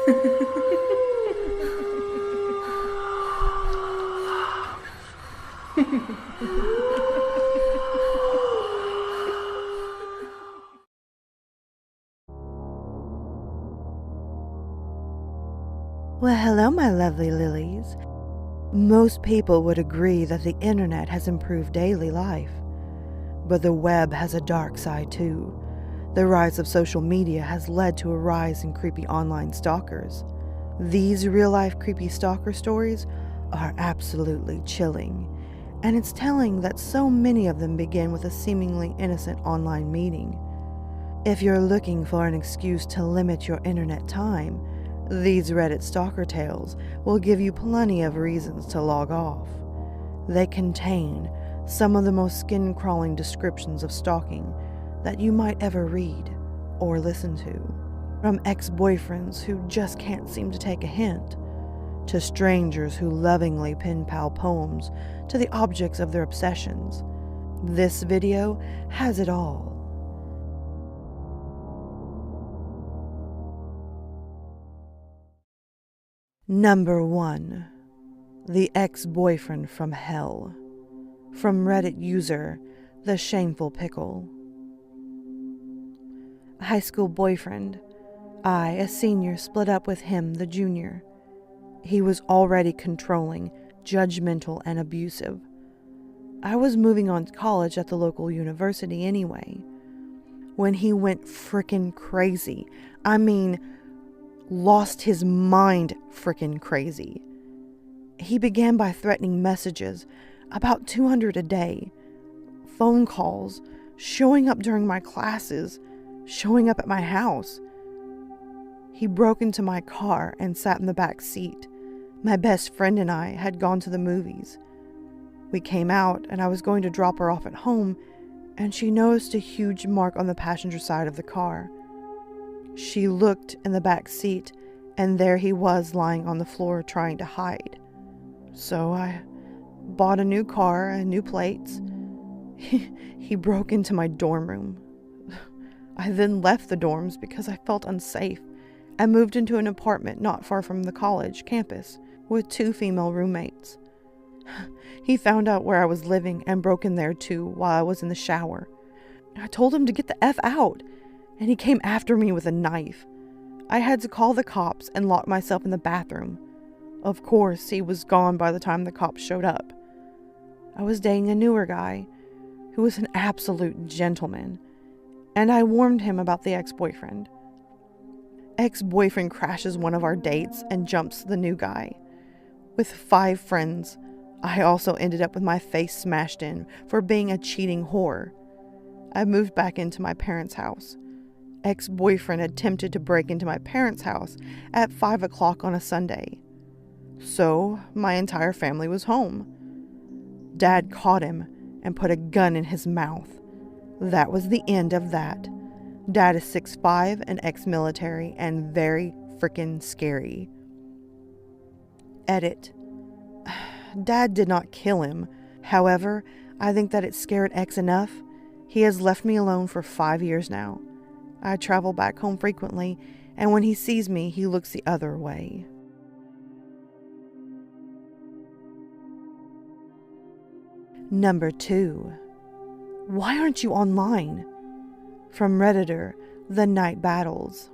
Well, hello, my lovely lilies. Most people would agree that the internet has improved daily life. But the web has a dark side too. The rise of social media has led to a rise in creepy online stalkers. These real-life creepy stalker stories are absolutely chilling, and it's telling that so many of them begin with a seemingly innocent online meeting. If you're looking for an excuse to limit your internet time, these Reddit stalker tales will give you plenty of reasons to log off. They contain some of the most skin-crawling descriptions of stalking that you might ever read or listen to. From ex-boyfriends who just can't seem to take a hint, to strangers who lovingly pen pal poems to the objects of their obsessions. This video has it all. Number 1. The Ex-Boyfriend from Hell. From Reddit user, The Shameful Pickle. A high school boyfriend. I, a senior, split up with him, the junior. He was already controlling, judgmental, and abusive. I was moving on to college at the local university anyway. When he went frickin' crazy, I mean, lost his mind frickin' crazy. He began by threatening messages, about 200 a day, phone calls, showing up during my classes, showing up at my house. He broke into my car and sat in the back seat. My best friend and I had gone to the movies. We came out and I was going to drop her off at home, and she noticed a huge mark on the passenger side of the car. She looked in the back seat, and there he was lying on the floor trying to hide. So I bought a new car and new plates. He broke into my dorm room. I then left the dorms because I felt unsafe. I moved into an apartment not far from the college campus with 2 female roommates. He found out where I was living and broke in there too while I was in the shower. I told him to get the F out, and he came after me with a knife. I had to call the cops and lock myself in the bathroom. Of course, he was gone by the time the cops showed up. I was dating a newer guy who was an absolute gentleman, and I warned him about the ex-boyfriend. Ex-boyfriend crashes one of our dates and jumps the new guy. With 5 friends, I also ended up with my face smashed in for being a cheating whore. I moved back into my parents' house. Ex-boyfriend attempted to break into my parents' house at 5 o'clock on a Sunday. So, my entire family was home. Dad caught him and put a gun in his mouth. That was the end of that. Dad is 6'5" and ex-military and very frickin' scary. Edit. Dad did not kill him. However, I think that it scared X enough. He has left me alone for 5 years now. I travel back home frequently, and when he sees me, he looks the other way. Number 2. Why aren't you online? From Redditor, The Night Battles.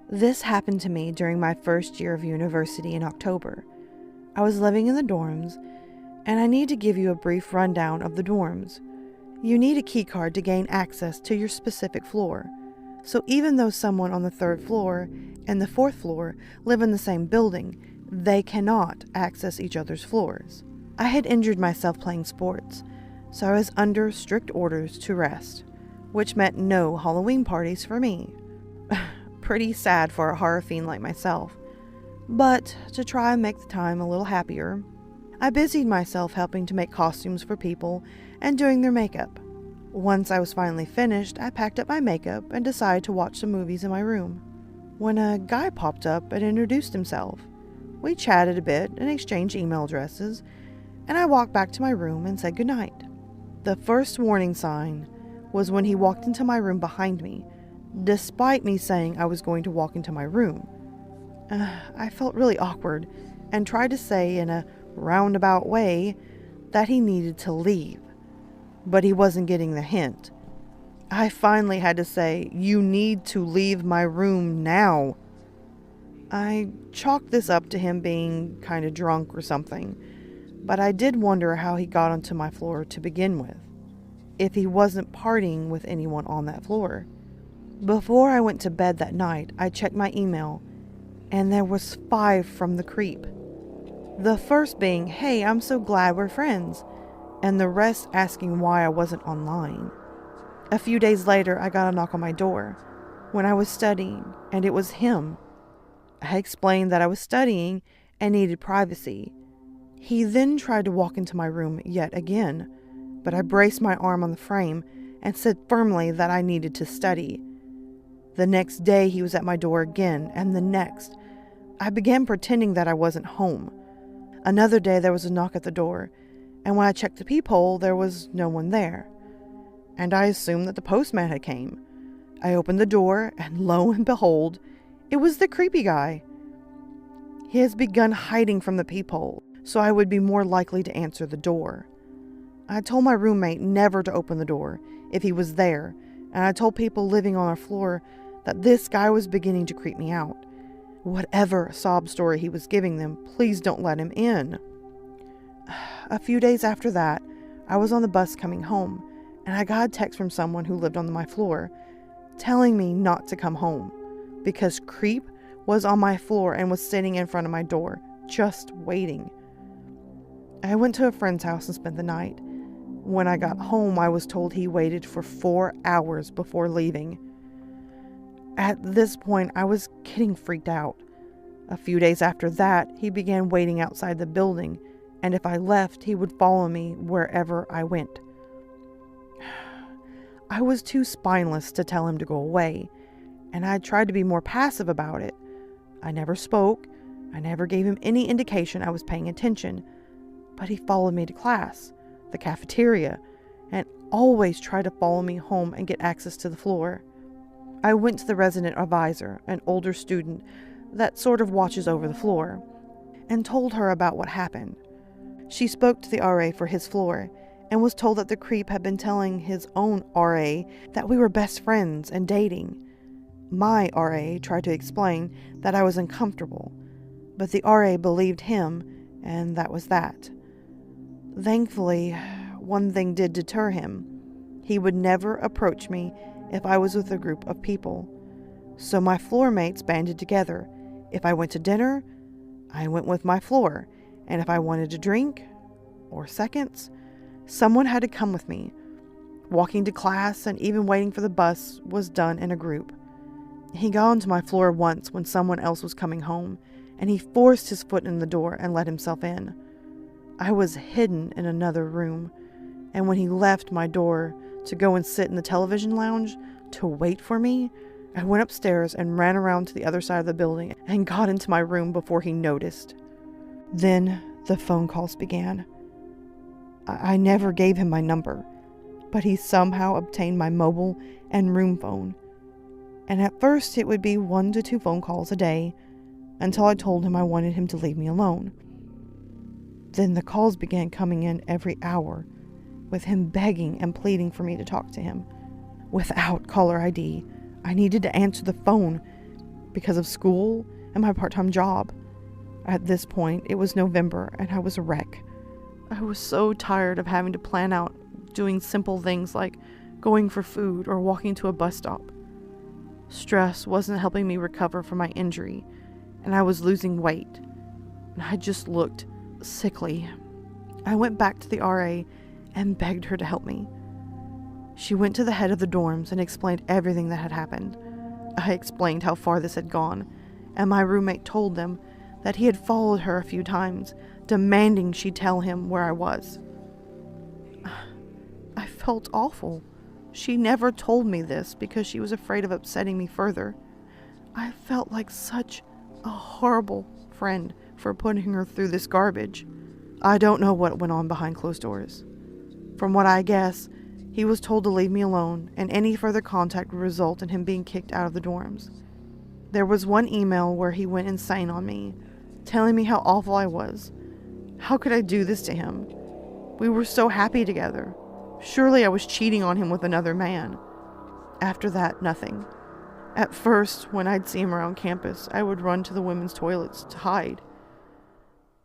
This happened to me during my first year of university in October. I was living in the dorms, and I need to give you a brief rundown of the dorms. You need a keycard to gain access to your specific floor. So even though someone on the 3rd floor and the 4th floor live in the same building, they cannot access each other's floors. I had injured myself playing sports, so I was under strict orders to rest, which meant no Halloween parties for me. Pretty sad for a horror fiend like myself. But to try and make the time a little happier, I busied myself helping to make costumes for people and doing their makeup. Once I was finally finished, I packed up my makeup and decided to watch some movies in my room, when a guy popped up and introduced himself. We chatted a bit and exchanged email addresses, and I walked back to my room and said goodnight. The first warning sign was when he walked into my room behind me, despite me saying I was going to walk into my room. I felt really awkward and tried to say in a roundabout way that he needed to leave, but he wasn't getting the hint. I finally had to say, "You need to leave my room now." I chalked this up to him being kind of drunk or something, but I did wonder how he got onto my floor to begin with, if he wasn't partying with anyone on that floor. Before I went to bed that night, I checked my email, and there was 5 from the creep. The first being, "Hey, I'm so glad we're friends," and the rest asking why I wasn't online. A few days later, I got a knock on my door when I was studying, and it was him. I explained that I was studying and needed privacy. He then tried to walk into my room yet again, but I braced my arm on the frame and said firmly that I needed to study. The next day, he was at my door again, and the next. I began pretending that I wasn't home. Another day, there was a knock at the door, and when I checked the peephole, there was no one there. And I assumed that the postman had came. I opened the door, and lo and behold, it was the creepy guy. He has begun hiding from the peephole, so I would be more likely to answer the door. I told my roommate never to open the door if he was there, and I told people living on our floor that this guy was beginning to creep me out. Whatever sob story he was giving them, please don't let him in. A few days after that, I was on the bus coming home, and I got a text from someone who lived on my floor telling me not to come home because creep was on my floor and was sitting in front of my door, just waiting. I went to a friend's house and spent the night. When I got home, I was told he waited for 4 hours before leaving. At this point, I was getting freaked out. A few days after that, he began waiting outside the building, and if I left, he would follow me wherever I went. I was too spineless to tell him to go away, and I tried to be more passive about it. I never spoke. I never gave him any indication I was paying attention, but he followed me to class, the cafeteria, and always tried to follow me home and get access to the floor. I went to the resident advisor, an older student that sort of watches over the floor, and told her about what happened. She spoke to the RA for his floor and was told that the creep had been telling his own RA that we were best friends and dating. My RA tried to explain that I was uncomfortable, but the RA believed him, and that was that. Thankfully, one thing did deter him. He would never approach me if I was with a group of people. So my floor mates banded together. If I went to dinner, I went with my floor, and if I wanted a drink or seconds, someone had to come with me. Walking to class and even waiting for the bus was done in a group. He got onto my floor once when someone else was coming home, and he forced his foot in the door and let himself in. I was hidden in another room, and when he left my door to go and sit in the television lounge to wait for me, I went upstairs and ran around to the other side of the building and got into my room before he noticed. Then the phone calls began. I never gave him my number, but he somehow obtained my mobile and room phone. And at first it would be 1 to 2 phone calls a day until I told him I wanted him to leave me alone. Then the calls began coming in every hour, with him begging and pleading for me to talk to him. Without caller ID, I needed to answer the phone because of school and my part-time job. At this point, it was November and I was a wreck. I was so tired of having to plan out doing simple things like going for food or walking to a bus stop. Stress wasn't helping me recover from my injury, and I was losing weight, and I just looked sickly. I went back to the RA and begged her to help me. She went to the head of the dorms and explained everything that had happened. I explained how far this had gone, and my roommate told them that he had followed her a few times, demanding she tell him where I was. I felt awful. She never told me this because she was afraid of upsetting me further. I felt like such a horrible friend for putting her through this garbage. I don't know what went on behind closed doors. From what I guess, He was told to leave me alone, and any further contact would result in him being kicked out of the dorms. There was one email where he went insane on me, telling me how awful I was. How could I do this to him? We were so happy together. Surely I was cheating on him with another man. After that, nothing. At first, when I'd see him around campus, I would run to the women's toilets to hide.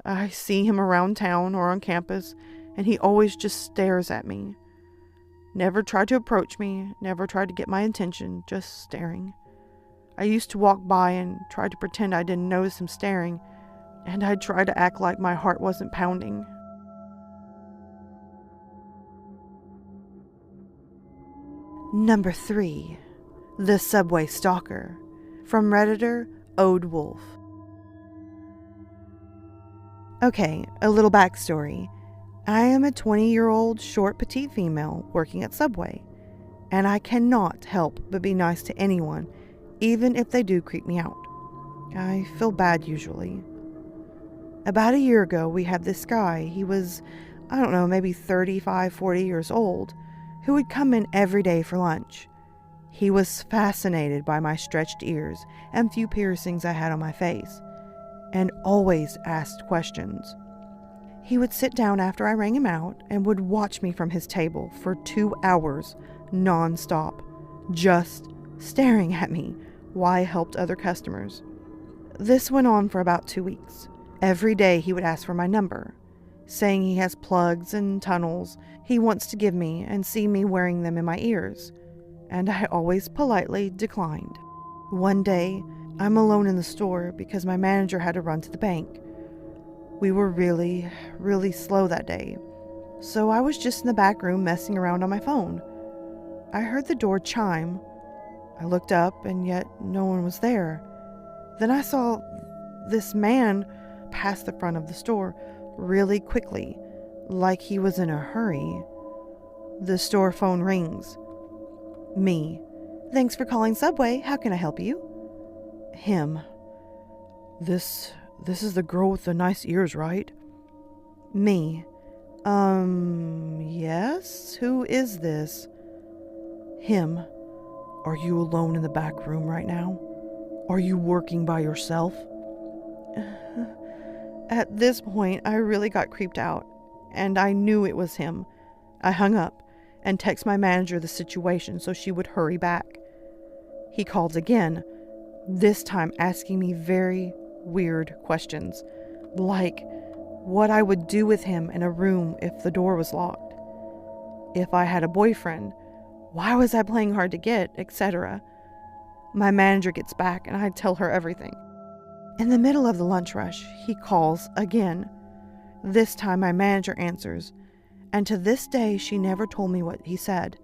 I see him around town or on campus, and he always just stares at me. Never tried to approach me, never tried to get my attention, just staring. I used to walk by and try to pretend I didn't notice him staring, and I'd try to act like my heart wasn't pounding. Number 3. The Subway Stalker. From Redditor Ode Wolf. Okay, a little backstory. I am a 20-year-old short petite female working at Subway, and I cannot help but be nice to anyone, even if they do creep me out. I feel bad usually. About a year ago, we had this guy. He was, I don't know, maybe 35, 40 years old, who would come in every day for lunch. He was fascinated by my stretched ears and few piercings I had on my face, and always asked questions. He would sit down after I rang him out and would watch me from his table for 2 hours non-stop, just staring at me while I helped other customers. This went on for about 2 weeks. Every day he would ask for my number, saying he has plugs and tunnels he wants to give me and see me wearing them in my ears, and I always politely declined. One day, I'm alone in the store because my manager had to run to the bank. We were really, really slow that day, so I was just in the back room messing around on my phone. I heard the door chime. I looked up, and yet no one was there. Then I saw this man pass the front of the store really quickly, like he was in a hurry. The store phone rings. Me. Thanks for calling Subway. How can I help you? Him. This is the girl with the nice ears, right? Me. Yes? Who is this? Him. Are you alone in the back room right now? Are you working by yourself? At this point, I really got creeped out, and I knew it was him. I hung up and texted my manager the situation so she would hurry back. He called again, this time asking me very weird questions, like what I would do with him in a room if the door was locked, if I had a boyfriend, why was I playing hard to get, etc. My manager gets back and I tell her everything. In the middle of the lunch rush, he calls again. This time my manager answers, and to this day she never told me what he said,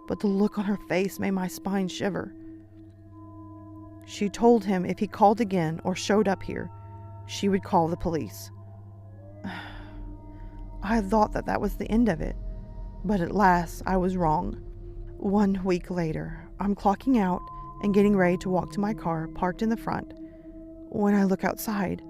but the look on her face made my spine shiver. She told him if he called again or showed up here, she would call the police. I thought that was the end of it, but at last I was wrong. 1 week later, I'm clocking out and getting ready to walk to my car parked in the front. When I look outside,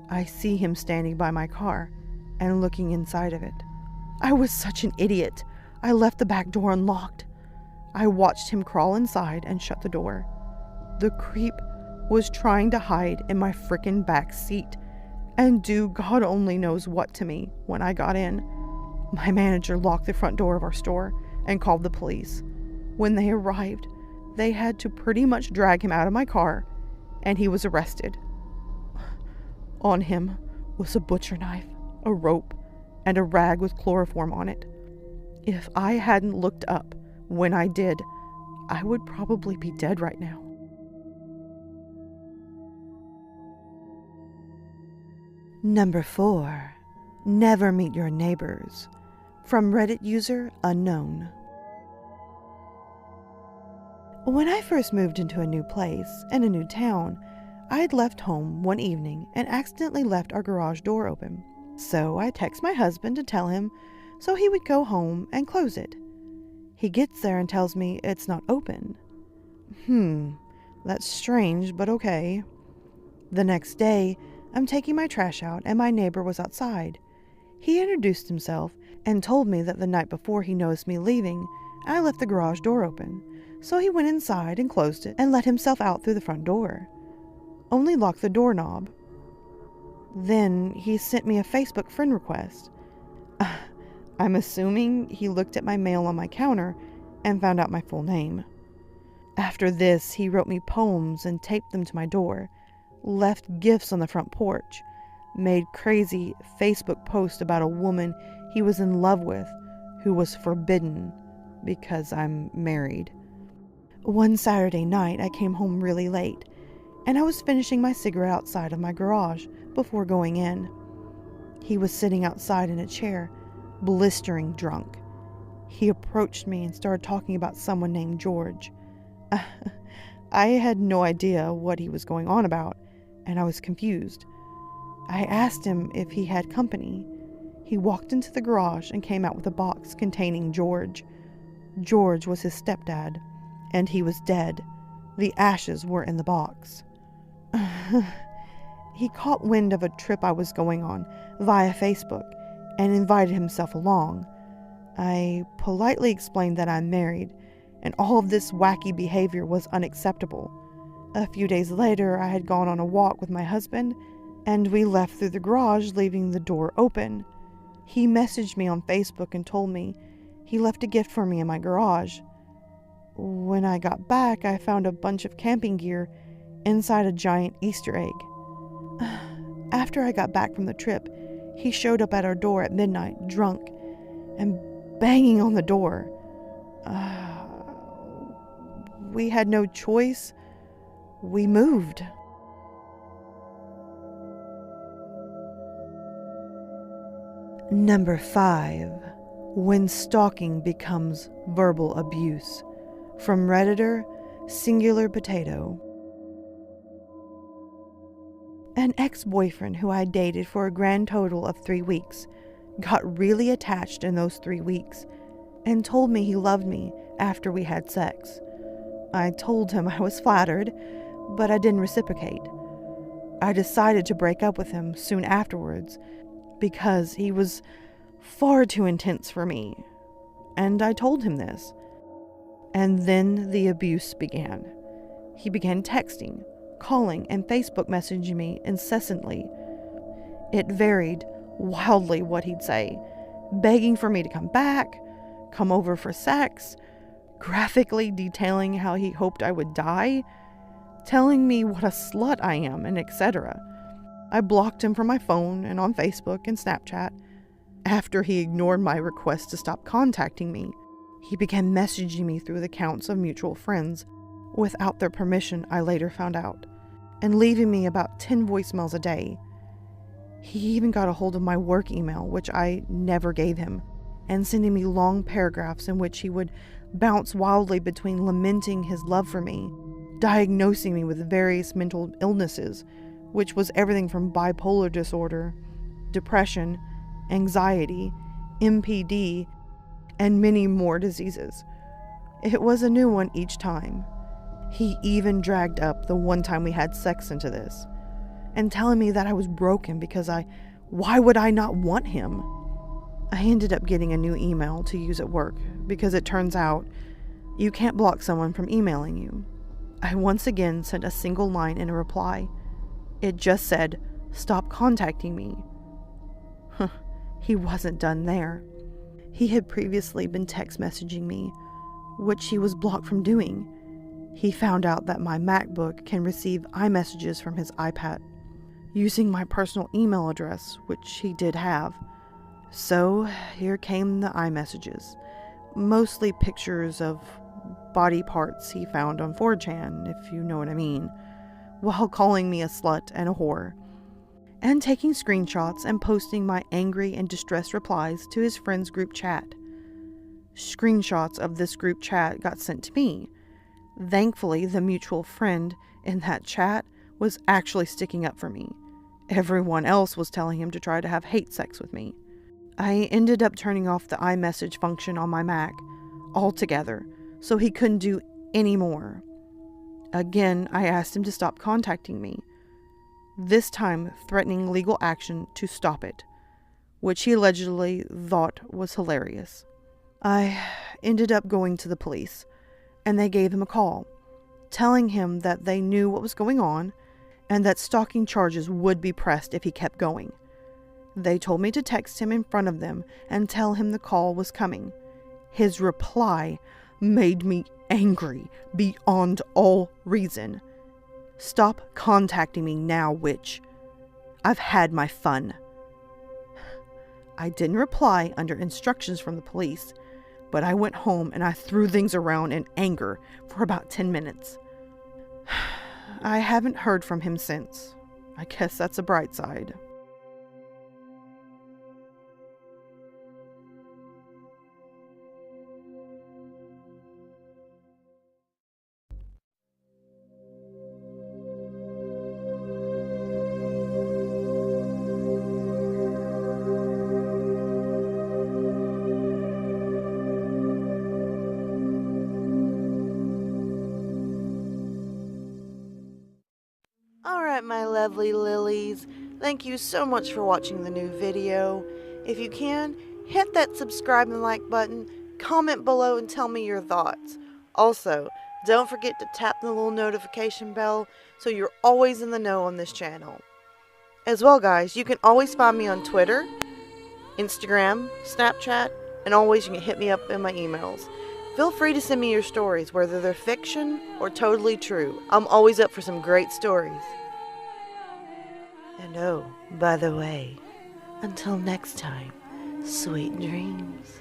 I see him standing by my car and looking inside of it. I was such an idiot. I left the back door unlocked. I watched him crawl inside and shut the door. The creep was trying to hide in my frickin' back seat and do God only knows what to me when I got in. My manager locked the front door of our store and called the police. When they arrived, they had to pretty much drag him out of my car, and he was arrested. On him was a butcher knife, a rope, and a rag with chloroform on it. If I hadn't looked up when I did, I would probably be dead right now. Number 4. Never meet your neighbors. From Reddit user Unknown. When I first moved into a new place and a new town, I had left home one evening and accidentally left our garage door open. So I text my husband to tell him so he would go home and close it. He gets there and tells me it's not open. That's strange, but okay. The next day, I'm taking my trash out and my neighbor was outside. He introduced himself and told me that the night before he noticed me leaving, I left the garage door open, so he went inside and closed it and let himself out through the front door. Only locked the doorknob. Then he sent me a Facebook friend request. I'm assuming he looked at my mail on my counter and found out my full name. After this, he wrote me poems and taped them to my door, left gifts on the front porch, made crazy Facebook posts about a woman he was in love with who was forbidden because I'm married. One Saturday night, I came home really late, and I was finishing my cigarette outside of my garage before going in. He was sitting outside in a chair, blistering drunk. He approached me and started talking about someone named George. I had no idea what he was going on about, and I was confused. I asked him if he had company. He walked into the garage and came out with a box containing George. George was his stepdad, and he was dead. The ashes were in the box. He caught wind of a trip I was going on via Facebook and invited himself along. I politely explained that I'm married, and all of this wacky behavior was unacceptable. A few days later, I had gone on a walk with my husband, and we left through the garage, leaving the door open. He messaged me on Facebook and told me he left a gift for me in my garage. When I got back, I found a bunch of camping gear inside a giant Easter egg. After I got back from the trip, he showed up at our door at midnight, drunk, and banging on the door. We had no choice. We moved. Number 5. When stalking becomes verbal abuse. From Redditor, Singular Potato. An ex-boyfriend who I dated for a grand total of 3 weeks got really attached in those 3 weeks and told me he loved me after we had sex. I told him I was flattered, but I didn't reciprocate. I decided to break up with him soon afterwards because he was far too intense for me, and I told him this. And then the abuse began. He began texting, calling, and Facebook messaging me incessantly. It varied wildly what he'd say, begging for me to come back, come over for sex, graphically detailing how he hoped I would die, telling me what a slut I am, and etc. I blocked him from my phone and on Facebook and Snapchat. After he ignored my request to stop contacting me, he began messaging me through the accounts of mutual friends, without their permission, I later found out, and leaving me about 10 voicemails a day. He even got a hold of my work email, which I never gave him, and sending me long paragraphs in which he would bounce wildly between lamenting his love for me, diagnosing me with various mental illnesses, which was everything from bipolar disorder, depression, anxiety, MPD, and many more diseases. It was a new one each time. He even dragged up the one time we had sex into this, and telling me that I was broken because why would I not want him? I ended up getting a new email to use at work because it turns out you can't block someone from emailing you. I once again sent a single line in a reply. It just said, "Stop contacting me." He wasn't done there. He had previously been text messaging me, which he was blocked from doing. He found out that my MacBook can receive iMessages from his iPad, using my personal email address, which he did have. So here came the iMessages, mostly pictures of body parts he found on 4chan, if you know what I mean, while calling me a slut and a whore, and taking screenshots and posting my angry and distressed replies to his friends' group chat. Screenshots of this group chat got sent to me. Thankfully, the mutual friend in that chat was actually sticking up for me. Everyone else was telling him to try to have hate sex with me. I ended up turning off the iMessage function on my Mac altogether, so he couldn't do any more. Again, I asked him to stop contacting me, this time threatening legal action to stop it. which he allegedly thought was hilarious. I ended up going to the police, and they gave him a call, telling him that they knew what was going on and that stalking charges would be pressed if he kept going. They told me to text him in front of them and tell him the call was coming. His reply made me angry beyond all reason. "Stop contacting me now, witch. I've had my fun." I didn't reply under instructions from the police, but I went home and I threw things around in anger for about 10 minutes. I haven't heard from him since. I guess that's a bright side. Alright, my lovely lilies, thank you so much for watching the new video. If you can, hit that subscribe and like button, comment below and tell me your thoughts. Also, don't forget to tap the little notification bell so you're always in the know on this channel. As well, guys, you can always find me on Twitter, Instagram, Snapchat, and always you can hit me up in my emails. Feel free to send me your stories, whether they're fiction or totally true. I'm always up for some great stories. And oh, by the way, until next time, sweet dreams.